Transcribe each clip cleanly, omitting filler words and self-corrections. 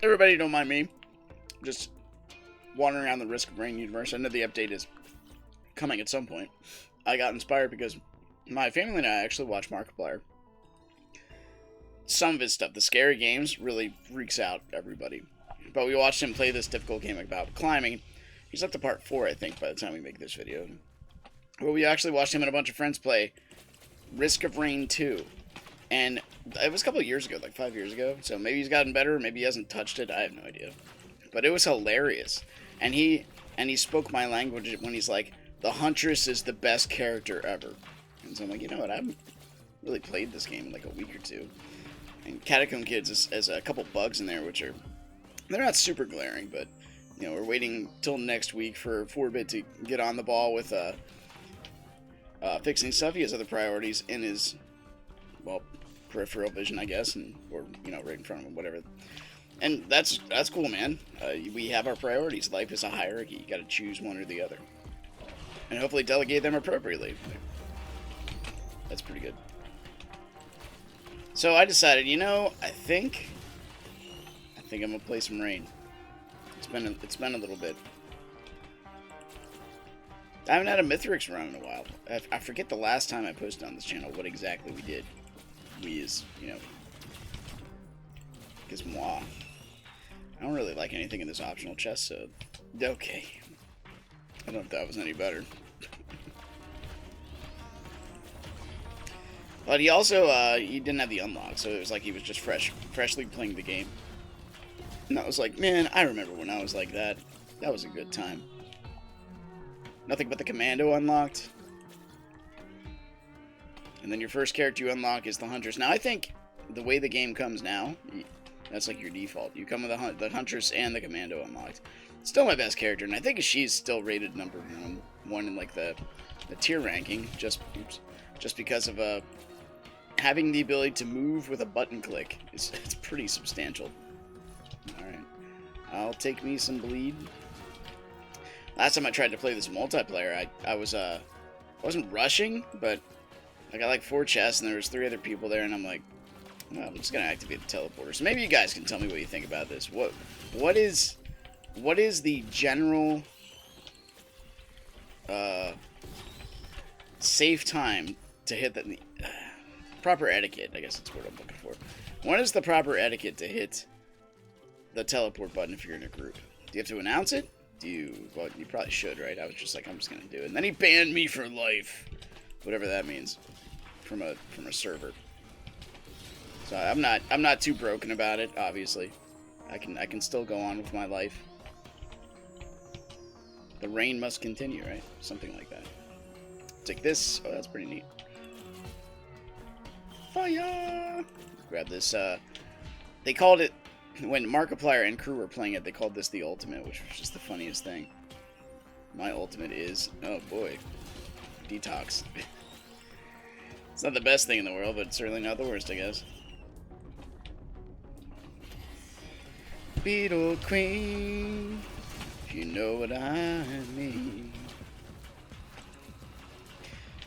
Everybody don't mind me. Just wandering around the Risk of Rain universe. I know the update is coming at some point. I got inspired because my family and I actually watch Markiplier. Some of his stuff, the scary games, really freaks out everybody. But we watched him play this difficult game about climbing. He's up to part 4, I think, by the time we make this video. But we actually watched him and a bunch of friends play Risk of Rain 2. And it was a couple of years ago, like 5 years ago. So maybe he's gotten better, maybe he hasn't touched it. I have no idea. But it was hilarious. And he spoke my language when he's like, the Huntress is the best character ever. And so I'm like, you know what, I haven't really played this game in like a week or two. And Catacomb Kids has a couple bugs in there, which are, they're not super glaring, but, you know, we're waiting till next week for 4-Bit to get on the ball with fixing stuff. He has other priorities in his, well, peripheral vision, I guess, or, you know, right in front of him, whatever. And that's cool, man. We have our priorities. Life is a hierarchy. You gotta choose one or the other. And hopefully delegate them appropriately. That's pretty good. So I decided, you know, I think I'm gonna play some Rain. It's been a little bit. I haven't had a Mithrix run in a while. I forget the last time I posted on this channel what exactly we did. We is, you know, because moi. I don't really like anything in this optional chest, so okay. I don't know if that was any better. But he also, he didn't have the unlock, so it was like he was just freshly playing the game. And I was like, man, I remember when I was like that. That was a good time. Nothing but the commando unlocked. And then your first character you unlock is the Huntress. Now, I think the way the game comes now, that's like your default. You come with the Huntress and the commando unlocked. Still my best character, and I think she's still rated number one in like the tier ranking, just because of having the ability to move with a button click. It's pretty substantial. Alright. I'll take me some bleed. Last time I tried to play this multiplayer, I wasn't rushing, but I got like 4 chests and there was 3 other people there, and I'm like, well, I'm just gonna activate the teleporter. So maybe you guys can tell me what you think about this. What is the general safe time to hit the proper etiquette? I guess that's what I'm looking for. What is the proper etiquette to hit the teleport button if you're in a group? Do you have to announce it? Well, you probably should, right? I was just like, I'm just gonna do it. And then he banned me for life. Whatever that means. From a server. So I'm not too broken about it, obviously. I can still go on with my life. The rain must continue, right? Something like that. Take this. Oh, that's pretty neat. Fire! Grab this, they called it, when Markiplier and crew were playing it, they called this the ultimate, which was just the funniest thing. My ultimate is, oh boy, detox. It's not the best thing in the world, but it's certainly not the worst, I guess. Beetle Queen, if you know what I mean.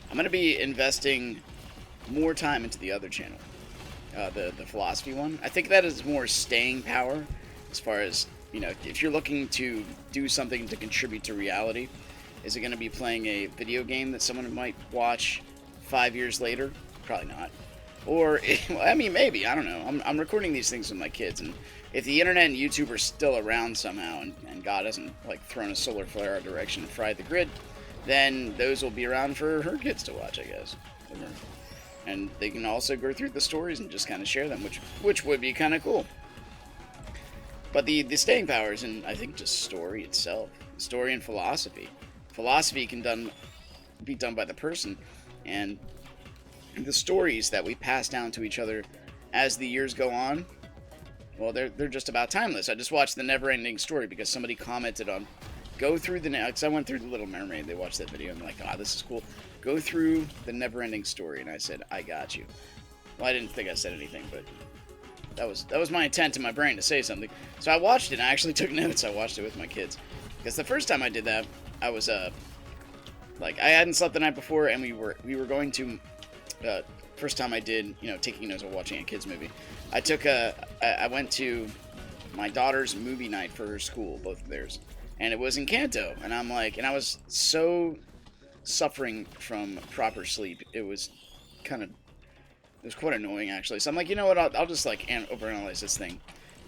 I'm going to be investing more time into the other channel. The philosophy one. I think that is more staying power as far as, you know, if you're looking to do something to contribute to reality. Is it going to be playing a video game that someone might watch 5 years later? Probably not. Or, I mean, maybe. I don't know. I'm recording these things with my kids, and if the internet and YouTube are still around somehow, and God hasn't, like, thrown a solar flare our direction and fried the grid, then those will be around for her kids to watch, I guess. And they can also go through the stories and just kind of share them, which would be kind of cool. But the staying power is in, I think, just story itself. Story and philosophy. Philosophy can be done by the person, and the stories that we pass down to each other as the years go on, well, they're just about timeless. I just watched The Never-Ending Story because somebody commented on, go through because I went through The Little Mermaid. They watched that video and they're like, oh, this is cool. Go through The Never-Ending Story. And I said, I got you. Well, I didn't think I said anything, but that was my intent in my brain to say something. So I watched it and I actually took notes. I watched it with my kids. Because the first time I did that, I was, like, I hadn't slept the night before, and we were going to, first time I did, you know, taking notes while watching a kids movie. I went to my daughter's movie night for her school, both of theirs, and it was in Kanto, and I'm like, and I was so suffering from proper sleep. It was kind of, it was quite annoying actually. So I'm like, you know what? I'll just like overanalyze this thing,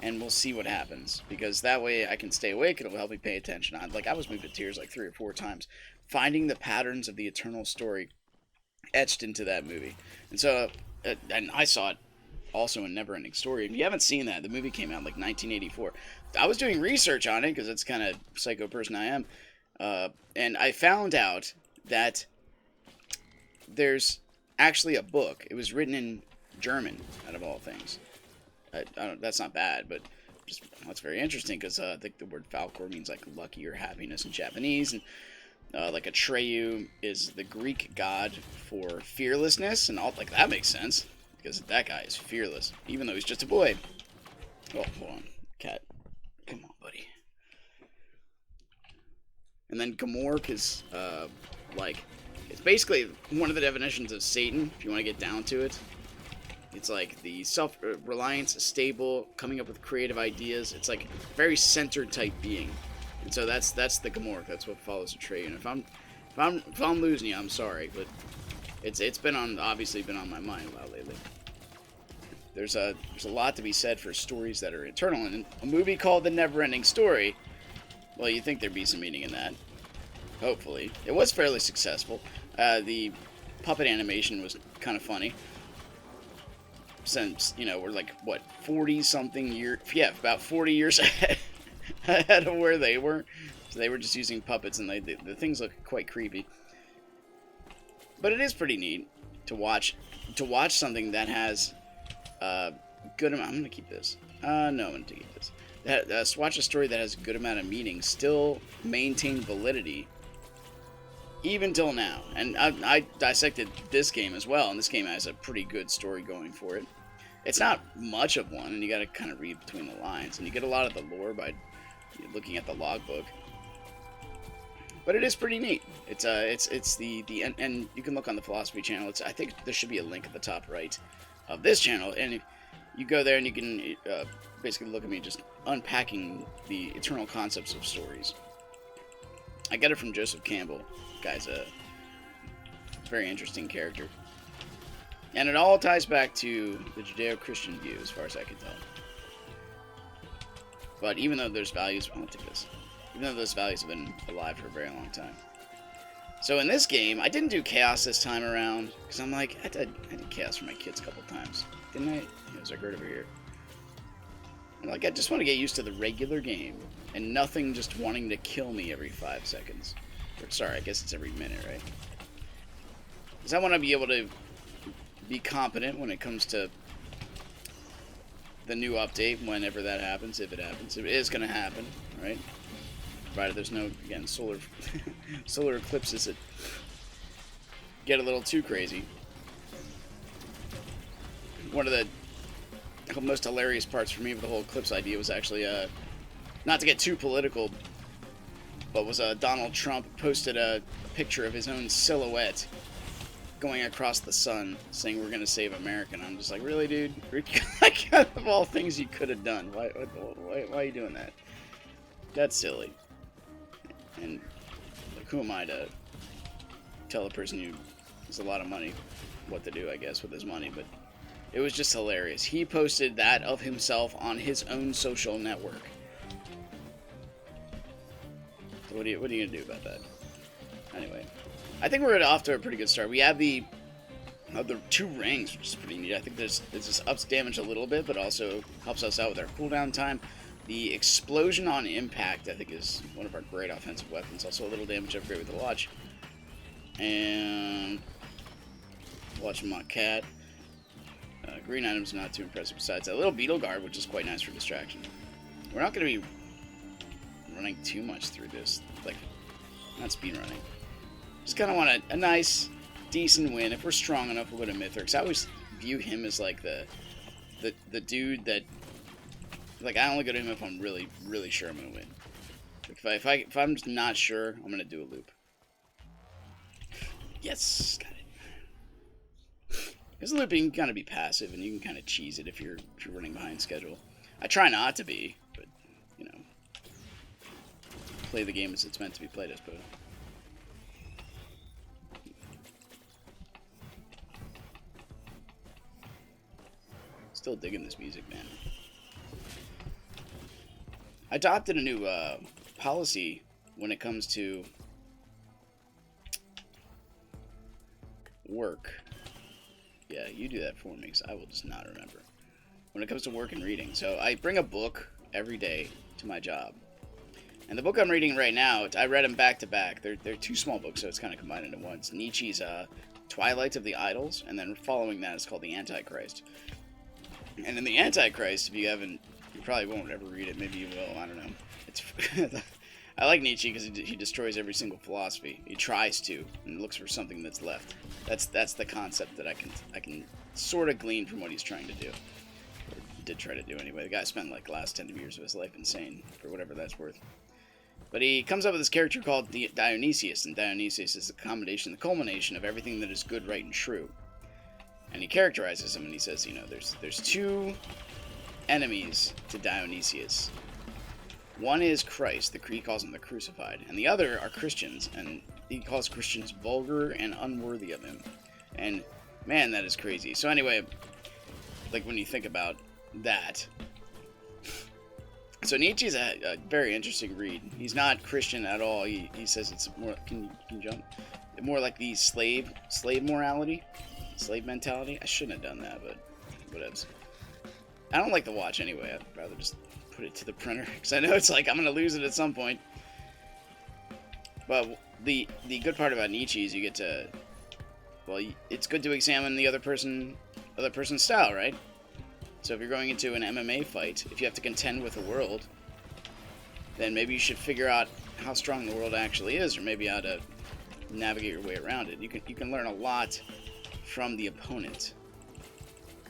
and we'll see what happens, because that way I can stay awake. It'll help me pay attention. I was moved to tears like 3 or 4 times, finding the patterns of the eternal story etched into that movie. And so, and I saw it also in Never Ending Story. If you haven't seen that, the movie came out in like 1984. I was doing research on it because it's kind of psycho person I am, and I found out that there's actually a book. It was written in German, out of all things. That's not bad, but just that's very interesting, because I think the word Falcor means like lucky or happiness in Japanese, and like Atreyu is the Greek god for fearlessness, and all, like, that makes sense, because that guy is fearless, even though he's just a boy. Oh, hold on, cat. Come on, buddy. And then Gamork is, like, it's basically one of the definitions of Satan, if you want to get down to it. It's like the self-reliance, stable, coming up with creative ideas. It's like very centered type being. And so that's the Gamork. That's what follows Atreyu. And if I'm losing you, I'm sorry, but it's been obviously been on my mind a lot lately. There's a lot to be said for stories that are eternal, and a movie called The Never-Ending Story, well, you'd think there'd be some meaning in that. Hopefully, it was fairly successful. The puppet animation was kind of funny. Since, you know, we're like, what, 40-something years, yeah, about 40 years ahead of where they were. So they were just using puppets, and the things look quite creepy. But it is pretty neat to watch something that has good amount. I'm gonna keep this. No, I'm gonna keep this. Watch a story that has a good amount of meaning, still maintain validity, even till now. And I dissected this game as well, and this game has a pretty good story going for it. It's not much of one, and you gotta kind of read between the lines, and you get a lot of the lore by looking at the logbook. But it is pretty neat. It's the and you can look on the Philosophy channel. I think there should be a link at the top right of this channel, and you go there and you can basically look at me just unpacking the eternal concepts of stories. I get it from Joseph Campbell. Guy's a very interesting character. And it all ties back to the Judeo-Christian view, as far as I can tell. But even though there's values, I'll take this. Even though those values have been alive for a very long time. So in this game, I didn't do chaos this time around, because I'm like, I did chaos for my kids a couple times, didn't I? It was like right over here. And like, I just want to get used to the regular game, and nothing just wanting to kill me every 5 seconds. Or, sorry, I guess it's every minute, right? Because I want to be able to be competent when it comes to the new update, whenever that happens, if it happens. It is going to happen, right? Provided there's no, again, solar eclipses that get a little too crazy. One of the most hilarious parts for me with the whole eclipse idea was actually, not to get too political, but was Donald Trump posted a picture of his own silhouette going across the sun, saying we're going to save America. And I'm just like, really, dude? Like, out of all things you could have done, why are you doing that? That's silly. And like, who am I to tell a person who has a lot of money what to do, I guess, with his money? But it was just hilarious. He posted that of himself on his own social network. So what are you gonna do about that? Anyway, I think we're off to a pretty good start. We have the 2 rings, which is pretty neat. I think this just ups damage a little bit, but also helps us out with our cooldown time. The explosion on impact, I think, is one of our great offensive weapons. Also a little damage upgrade with the watch. And watching my cat. Green items not too impressive besides that little beetle guard, which is quite nice for distraction. We're not going to be running too much through this, like, not speed running. Just kind of want a nice, decent win. If we're strong enough, we'll go to Mithrix. I always view him as like the dude that, like, I only go to him if I'm really, really sure I'm gonna win. Like if I'm just not sure, I'm gonna do a loop. Yes, got it. Because looping can kind of be passive, and you can kind of cheese it if you're running behind schedule. I try not to be, but play the game as it's meant to be played, I suppose. Still digging this music, man. I adopted a new policy when it comes to work. Yeah, you do that for me, because I will just not remember. When it comes to work and reading. So I bring a book every day to my job. And the book I'm reading right now, I read them back to back. They're two small books, so it's kind of combined into one. It's Nietzsche's Twilight of the Idols, and then following that is called The Antichrist. And in The Antichrist, if you haven't, you probably won't ever read it. Maybe you will. I don't know. It's I like Nietzsche because he destroys every single philosophy. He tries to, and looks for something that's left. That's the concept that I can sort of glean from what he's trying to do. Or did try to do anyway. The guy spent like the last 10 years of his life insane, for whatever that's worth. But he comes up with this character called Dionysius, and Dionysius is the combination, the culmination of everything that is good, right, and true. And he characterizes him, and he says, you know, there's two enemies to Dionysius. One is Christ, he calls him the crucified, and the other are Christians, and he calls Christians vulgar and unworthy of him. And man, that is crazy. So anyway, like when you think about that, so Nietzsche's a very interesting read. He's not Christian at all. He says it's more, can you jump? More like the slave morality, slave mentality. I shouldn't have done that, but whatevs. I don't like the watch anyway. I'd rather just put it to the printer, because I know it's like I'm gonna lose it at some point. But the good part about Nietzsche is you get to, well, it's good to examine the other person's style, right? So if you're going into an MMA fight, if you have to contend with the world, then maybe you should figure out how strong the world actually is, or maybe how to navigate your way around it. You can learn a lot from the opponent.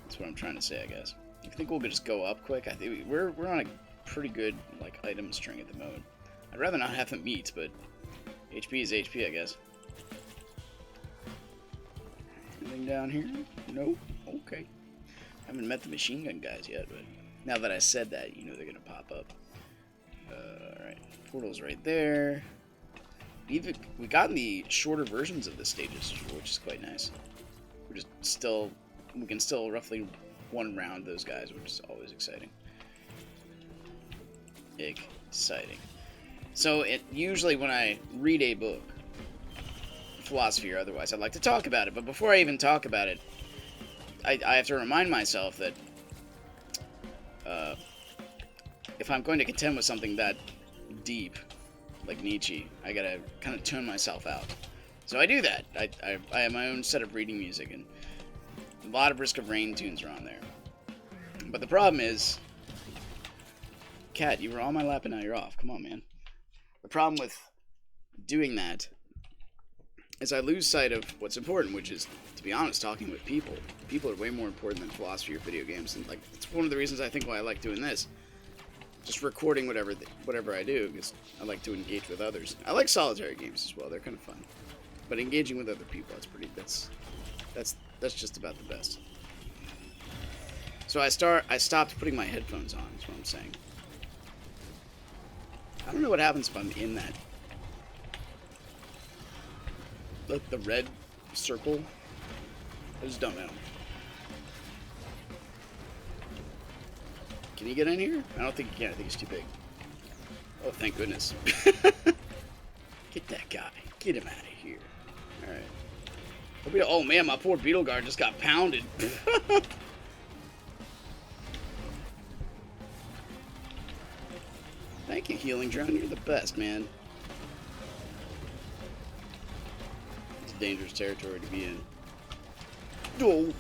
That's what I'm trying to say, I guess. I think we'll just go up quick. I think we're on a pretty good like item string at the moment. I'd rather not have them meet, but HP is HP, I guess. Anything down here? Nope. Okay. Haven't met the machine gun guys yet, but now that I said that, you know they're gonna pop up. Alright, portal's right there. We gotten the shorter versions of the stages, which is quite nice. We can still roughly one round those guys, which is always exciting. Exciting. So usually when I read a book, philosophy or otherwise, I'd like to talk about it. But before I even talk about it, I have to remind myself that if I'm going to contend with something that deep, like Nietzsche, I gotta kind of tune myself out. So I do that. I have my own set of reading music, and a lot of Risk of Rain tunes are on there. But the problem is, Cat, you were on my lap and now you're off. Come on, man. The problem with doing that is I lose sight of what's important, which is, to be honest, talking with people. People are way more important than philosophy or video games, and like it's one of the reasons I think why I like doing this. Just recording whatever I do, because I like to engage with others. I like solitary games as well; they're kind of fun. But engaging with other people, that's just about the best. So I stopped putting my headphones on. Is what I'm saying. I don't know what happens if I'm in that. Like the red circle. I just don't know. Can you get in here? I don't think you can. I think it's too big. Oh, thank goodness. Get that guy. Get him out of here. Alright. Oh man, my poor beetle guard just got pounded. Thank you, Healing Drone. You're the best, man. It's dangerous territory to be in. Oh.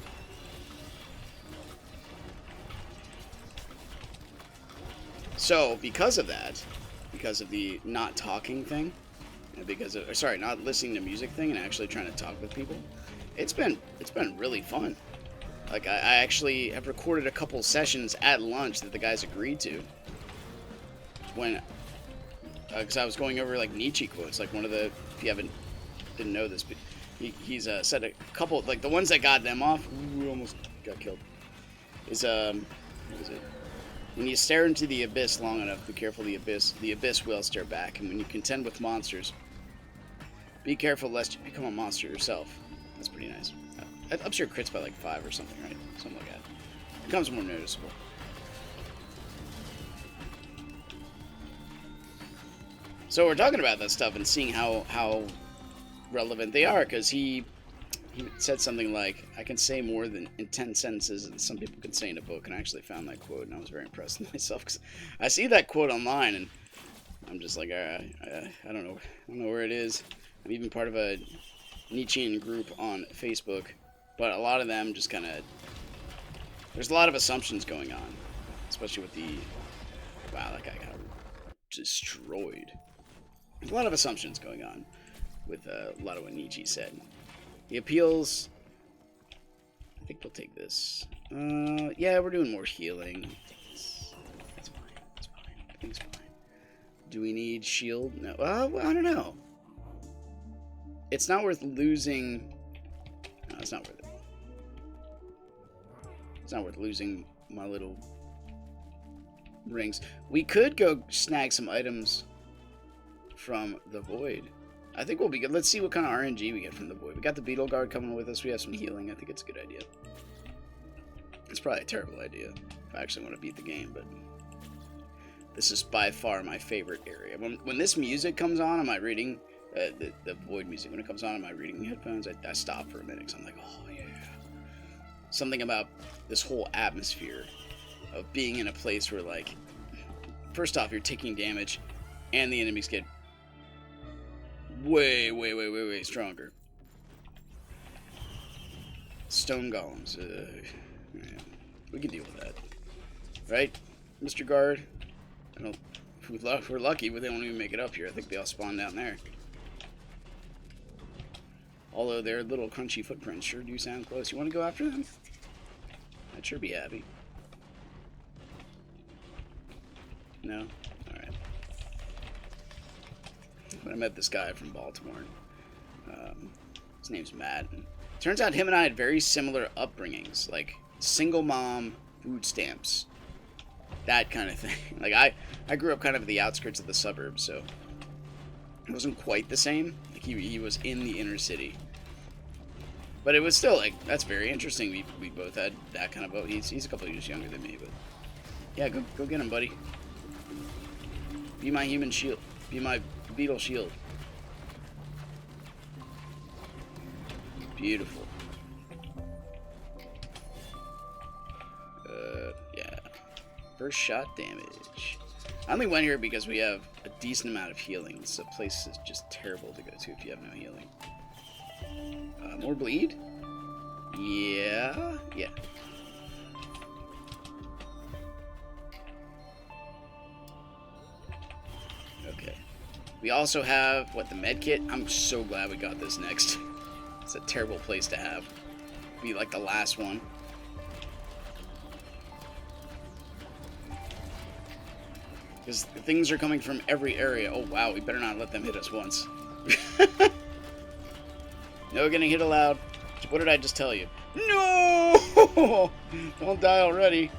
So, because of that, because of the not talking thing, because of, sorry, not listening to music thing and actually trying to talk with people, it's been really fun. Like, I actually have recorded a couple sessions at lunch that the guys agreed to. When, because I was going over like Nietzsche quotes, like one of the, if you didn't know this, but he's said a couple, like the ones that got them off, almost got killed, is, what is it? When you stare into the abyss long enough, be careful the abyss will stare back. And when you contend with monsters, be careful lest you become a monster yourself. That's pretty nice. Ups your crits by like 5 or something, right? Something like that. Becomes more noticeable. So we're talking about that stuff and seeing how relevant they are, because he said something like, I can say more than in 10 sentences than some people can say in a book, and I actually found that quote, and I was very impressed with myself, because I see that quote online, and I'm just like, I don't know where it is. I'm even part of a Nietzschean group on Facebook, but a lot of them just kind of, there's a lot of assumptions going on, especially with the, wow, that guy got destroyed. There's a lot of assumptions going on with a lot of what Nietzsche said. He appeals. I think we'll take this. Yeah, we're doing more healing. That's fine. That's fine. I think it's fine. Do we need shield? No. Well, I don't know. It's not worth losing. No, it's not worth it. It's not worth losing my little rings. We could go snag some items from the void. I think we'll be good. Let's see what kind of RNG we get from the void. We got the beetle guard coming with us. We have some healing. I think it's a good idea. It's probably a terrible idea if I actually want to beat the game, but this is by far my favorite area. When this music comes on, am I reading the void music? When it comes on, am I reading headphones? I stop for a minute because I'm like, oh yeah. Something about this whole atmosphere of being in a place where, like, first off, you're taking damage, and the enemies get way stronger. Stone golems. Yeah, we can deal with that, right, Mr. Guard? I don't. If we're lucky, they won't even make it up here. I think they all spawn down there. Although their little crunchy footprints sure do sound close. You want to go after them? I'd sure be happy. No? Alright. But I met this guy from Baltimore. His name's Matt. And turns out him and I had very similar upbringings. Like, single mom, food stamps. That kind of thing. Like, I grew up kind of at the outskirts of the suburbs, so it wasn't quite the same. Like, he was in the inner city. But it was still, like, that's very interesting. We both had that kind of boat. He's a couple of years younger than me, but yeah, go get him, buddy. Be my human shield. Be my beetle shield. Beautiful. Yeah. First shot damage. I only went here because we have a decent amount of healing. This place is just terrible to go to if you have no healing. More bleed? Yeah. Yeah. Okay. We also have, what, the med kit? I'm so glad we got this next. It's a terrible place to have. Be like the last one. Because things are coming from every area. Oh, wow. We better not let them hit us once. No getting hit allowed. What did I just tell you? No! Don't die already.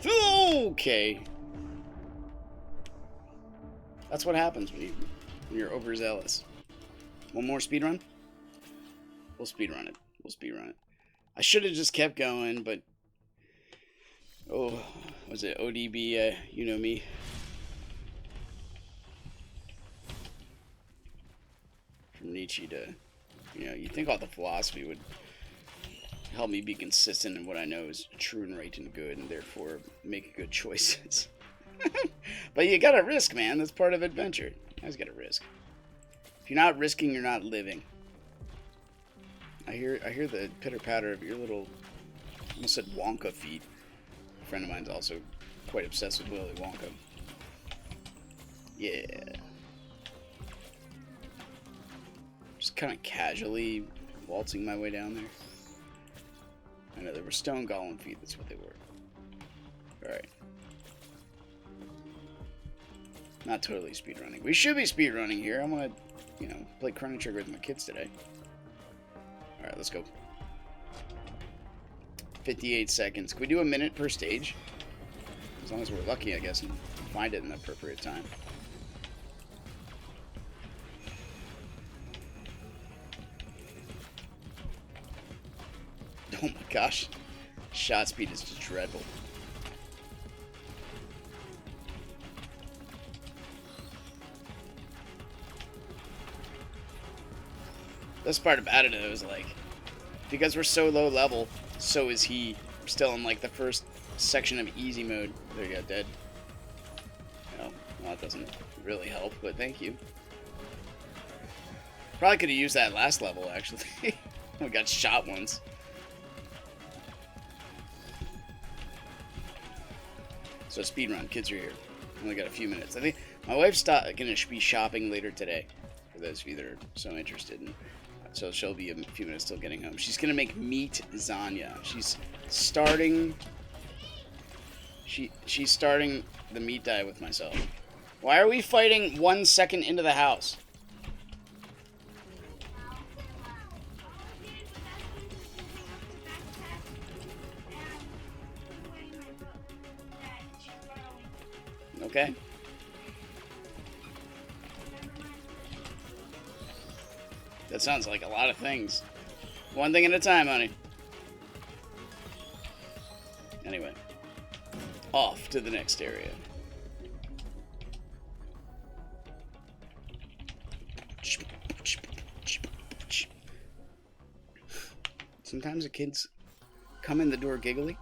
Okay. That's what happens when you're overzealous. One more speedrun? We'll speedrun it. We'll speedrun it. I should have just kept going, but... Oh, was it ODB? You know me. From Nietzsche to... You know, you'd think all the philosophy would help me be consistent in what I know is true and right and good, and therefore make good choices. But you gotta risk, man. That's part of adventure. You guys gotta risk. If you're not risking, you're not living. I hear the pitter-patter of your little, I almost said Wonka feet. A friend of mine's also quite obsessed with Willy Wonka. Yeah. Just kind of casually waltzing my way down there. I know, they were stone golem feet, that's what they were. Alright. Not totally speedrunning. We should be speedrunning here. I'm gonna, you know, play Chrono Trigger with my kids today. Alright, let's go. 58 seconds. Can we do a minute per stage? As long as we're lucky, I guess, and find it in the appropriate time. Oh my gosh. Shot speed is just dreadful. Best part about it is, like, because we're so low level, so is he. We're still in, like, the first section of easy mode. There you go, dead. Oh, well, that doesn't really help, but thank you. Probably could have used that last level, actually. We got shot once. So speedrun, kids are here. Only got a few minutes. I think my wife's going to be shopping later today, for those of you that are so interested. So she'll be a few minutes till getting home. She's going to make meat lasagna. She's starting... She's starting the meat diet with myself. Why are we fighting 1 second into the house? Okay. That sounds like a lot of things. One thing at a time, honey. Anyway. Off to the next area. Sometimes the kids come in the door giggly.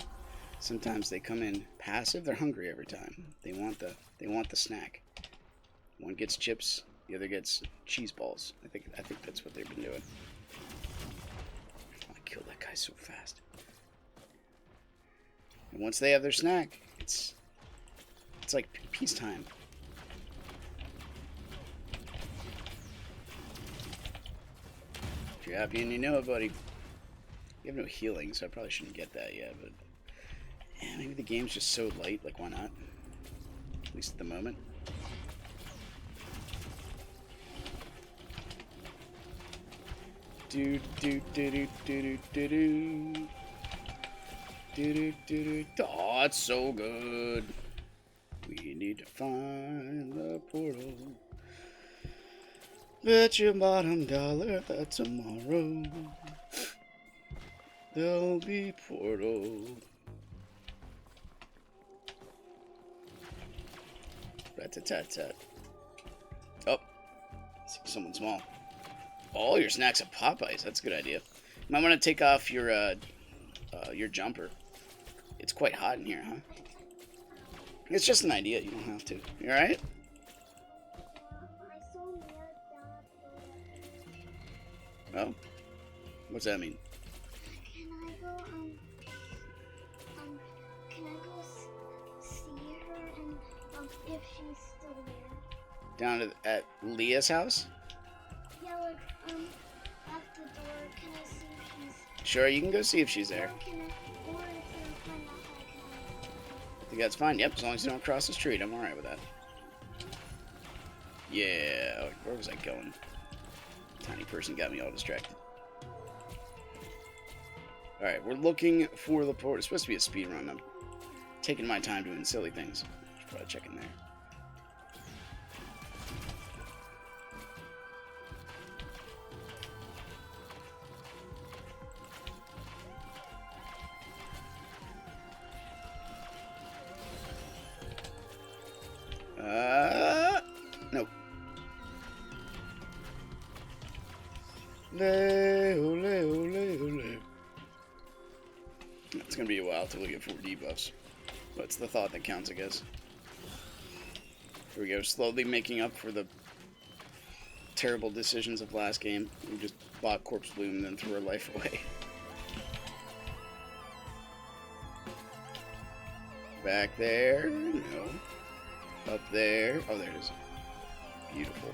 Sometimes they come in passive. They're hungry every time. They want the snack. One gets chips, the other gets cheese balls. I think that's what they've been doing. I killed that guy so fast. And once they have their snack, it's like peacetime. If you're happy and you know it, buddy. You have no healing, so I probably shouldn't get that yet, but yeah, maybe the game's just so light, like why not? At least at the moment. Do do do do do do do do do. Oh, it's so good. We need to find the portal. Bet your bottom dollar that tomorrow there'll be portal. Rat-a-tat-tat. Oh, I see someone small. All your snacks at Popeyes. That's a good idea. You might want to take off your jumper. It's quite hot in here, huh? It's just an idea. You don't have to. You all right? Oh, what's that mean? Can I go? Can I go see her and if she's still there? Down at Leah's house? Yeah, like at the door. Can I see if she's? Sure, you can go see if she's there. Or if I'm outside, can I think that's fine. Yep, as long as you don't cross the street, I'm alright with that. Yeah, where was I going? Tiny person got me all distracted. Alright, we're looking for the port. It's supposed to be a speed run. I'm taking my time doing silly things. Should probably check in there. Nope. Ole, ole, ole. It's gonna be a while till we get 4 debuffs. But it's the thought that counts, I guess. Here we go, slowly making up for the terrible decisions of last game. We just bought Corpse Bloom and then threw our life away. Back there? No. Up there. Oh, there it is. Beautiful.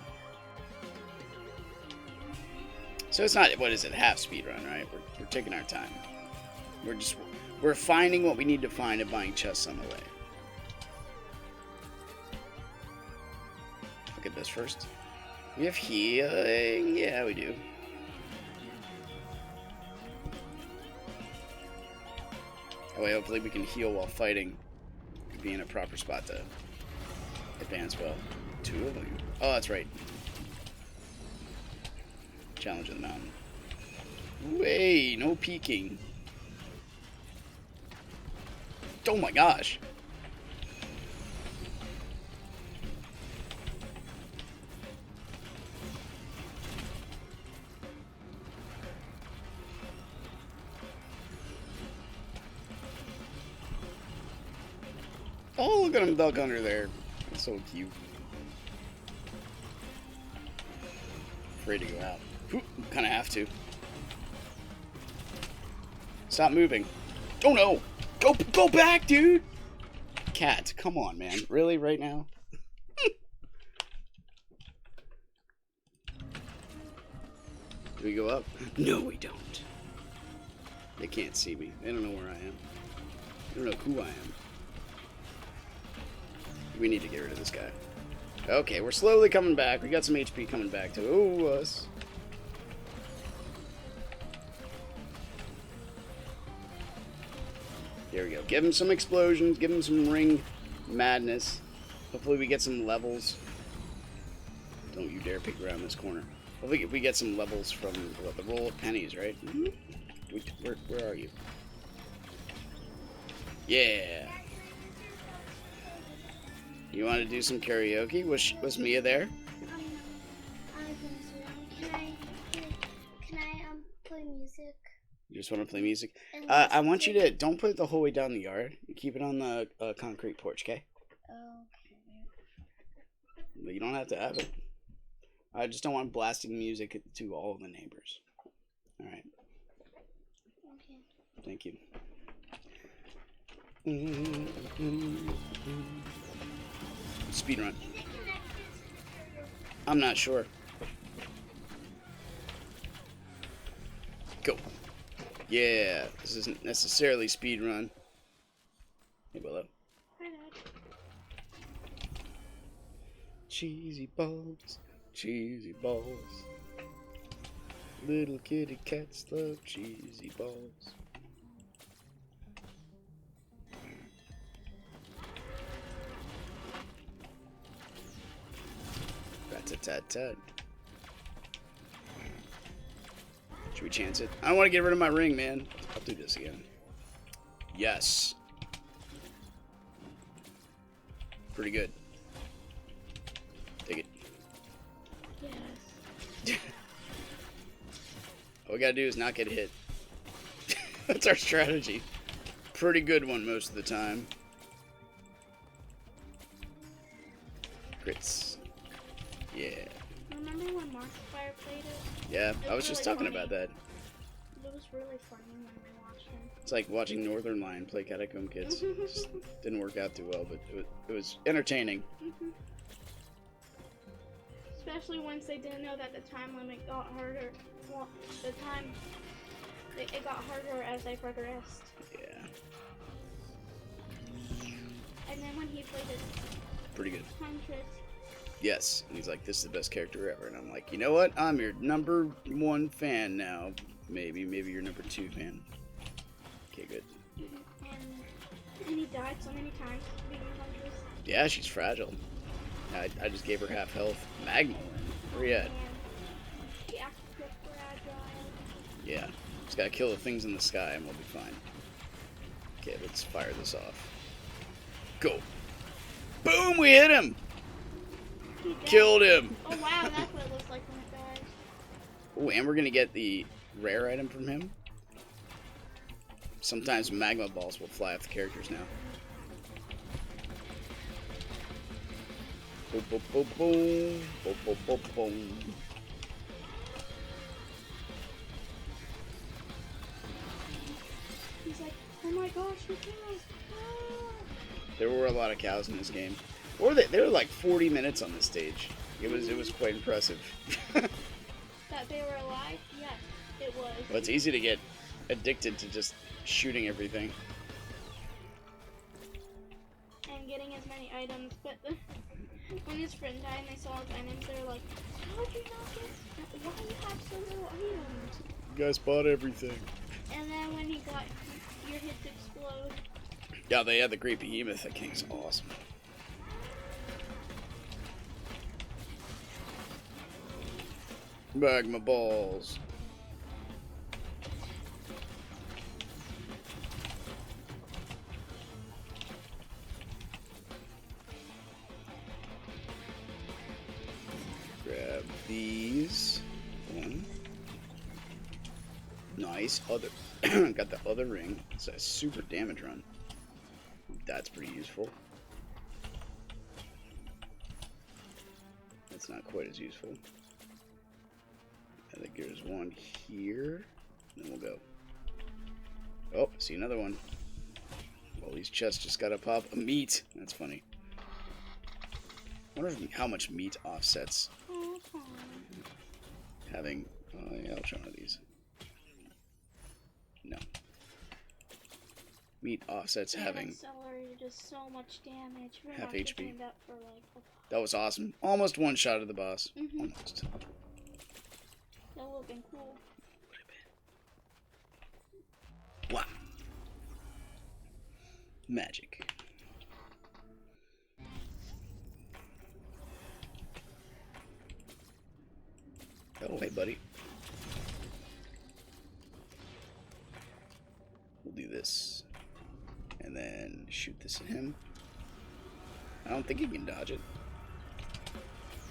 So it's not, what is it, half speed run, right? We're taking our time. We're finding what we need to find and buying chests on the way. Look at this first. We have healing. Yeah, we do. That way, hopefully we can heal while fighting. be in a proper spot to advance well. 2 of them. Oh, that's right. Challenge of the mountain. Way, no peeking. Oh my gosh. Oh, look at him duck under there. That's so cute. Afraid to go out. Kind of have to. Stop moving. Oh no! Go back, dude! Cat, come on, man. Really, right now? Do we go up? No, we don't. They can't see me. They don't know where I am. They don't know who I am. We need to get rid of this guy. Okay, we're slowly coming back. We got some HP coming back to us. There we go. Give him some explosions. Give him some ring madness. Hopefully we get some levels. Don't you dare pick around this corner. Hopefully we get some levels from what, the roll of pennies, right? Where are you? Yeah. You want to do some karaoke? Was Mia there? Can I play music? You just want to play music? I want you to don't put it the whole way down the yard. Keep it on the concrete porch, okay? Okay. You don't have to have it. I just don't want blasting music to all of the neighbors. All right. Okay. Thank you. Speed run. I'm not sure. Go. Yeah, this isn't necessarily speed run. Hey, Willow. Hi, Dad. Cheesy balls, cheesy balls. Little kitty cats love cheesy balls. Rat-tat-tat-tat. Should we chance it? I don't want to get rid of my ring, man. I'll do this again. Yes. Pretty good. Take it. Yes. All we gotta do is not get hit. That's our strategy. Pretty good one most of the time. Crits. Yeah. Remember when Markiplier played it? Yeah, I was just talking about that. It was really funny when we watched him. It's like watching Northern Lion play Catacomb Kids. Just didn't work out too well, but it was entertaining. Especially once they didn't know that the time limit got harder. Well, it got harder as they progressed. Yeah. And then when he played it, Pretty good. Huntress. Yes. And he's like, this is the best character ever. And I'm like, you know what? I'm your #1 fan now. Maybe your #2 fan. Okay, good. And he died so many times being Huntress. Yeah, she's fragile. I just gave her half health. Magma. Where you at? Yeah, fragile. Yeah. Just gotta kill the things in the sky and we'll be fine. Okay, let's fire this off. Go. Boom! We hit him! Killed him! Oh wow, that's what it looks like when it dies. Oh, and we're gonna get the rare item from him. Sometimes magma balls will fly off the characters now. Boom, boom, boom, boom. Boom, boom, boom, boom. He's like, oh my gosh, he kills. Ah. There were a lot of cows in this game. Or they were like 40 minutes on this stage. It was quite impressive. That they were alive? Yes, it was. Well, it's easy to get addicted to just shooting everything. And getting as many items, but when his friend died and they saw his items, they were like, how'd you not get, why do you have so little items? You guys bought everything. And then when he got your hits explode. Yeah, they had the Great Behemoth. That king's awesome. Magma balls. Grab these. One. Nice. Other. Got the other ring. It's a super damage run. That's pretty useful. That's not quite as useful. I think there's one here. Then we'll go. Oh, see another one. Well, these chests just gotta pop a meat. That's funny. I wonder how much meat offsets having. Oh, yeah, I'll try one of these. No. Meat offsets having. Accelerated just so much damage. We're half not HP. getting that for like. That was awesome. Almost one shot of the boss. Almost. That would have been cool. Wow. Magic. Oh, hey, buddy. We'll do this. And then shoot this at him. I don't think he can dodge it.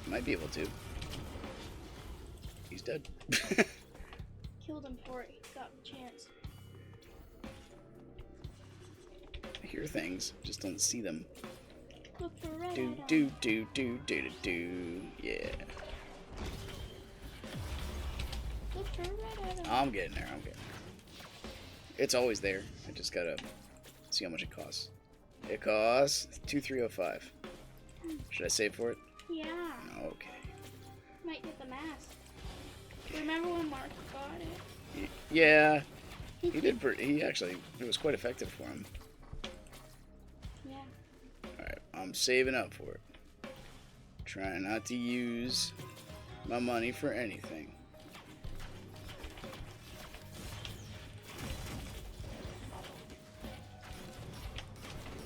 Might be able to. He's dead. Killed him before he got the chance. I hear things, just don't see them. Look for red Do, item. do, do, do, do, do, do. Yeah. Look for red item. I'm getting there, I'm getting there. It's always there. I just gotta see how much it costs. It costs 2,305. Should I save for it? Yeah. Okay. Might get the mask. Remember when Mark got it? Yeah. He did he actually, it was quite effective for him. Yeah. Alright, I'm saving up for it. Trying not to use my money for anything.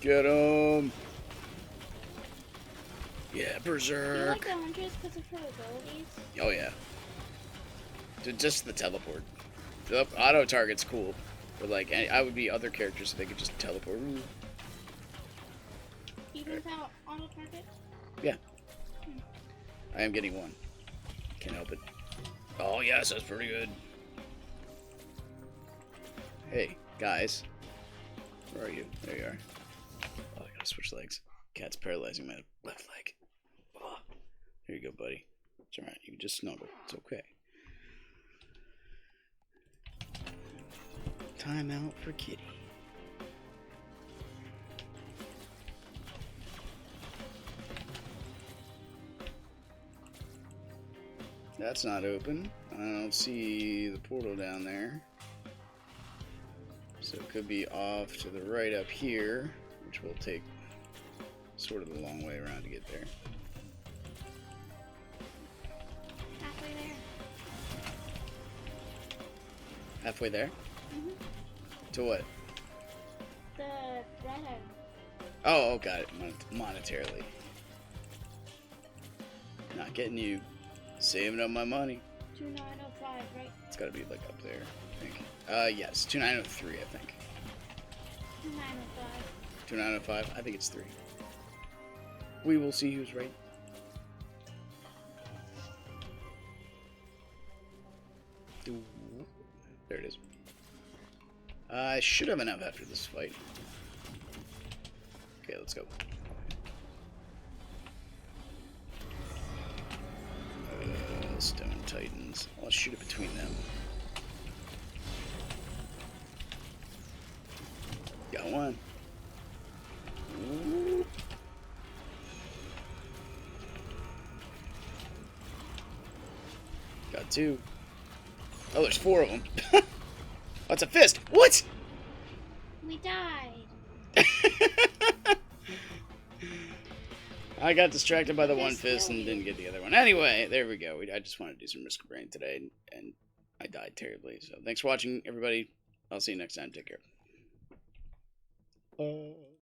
Get him! Yeah, Do you berserk! like the Huntress because of her abilities? Oh yeah. Just the teleport. The auto target's cool. But like, I would be other characters so they could just teleport. Even without auto target? Yeah. I am getting one. Can't help it. Oh yes, that's pretty good. Hey, guys. Where are you? There you are. Oh, I gotta switch legs. Cat's paralyzing my left leg. Oh. Here you go, buddy. It's alright. You can just snuggle. It's okay. Time out for Kitty. That's not open. I don't see the portal down there. So it could be off to the right up here, which will take sort of the long way around to get there. Halfway there. Halfway there? Mm-hmm. To what? The red item. Oh, got it. Monetarily. Not getting you. Saving up my money. 2905, right? It's gotta be like up there, I think. Yes, 2903, I think. 2905. 2905? I think it's 3. We will see who's right. There it is. I should have enough after this fight. Okay, let's go. Stone Titans. I'll shoot it between them. Got one. Ooh. Got two. Oh, there's 4 of them. That's a fist. What? We died. I got distracted by the one Just fist and kill didn't get the other one. Anyway, there we go. I just wanted to do some Risk of Brain today, and I died terribly. So thanks for watching, everybody. I'll see you next time. Take care.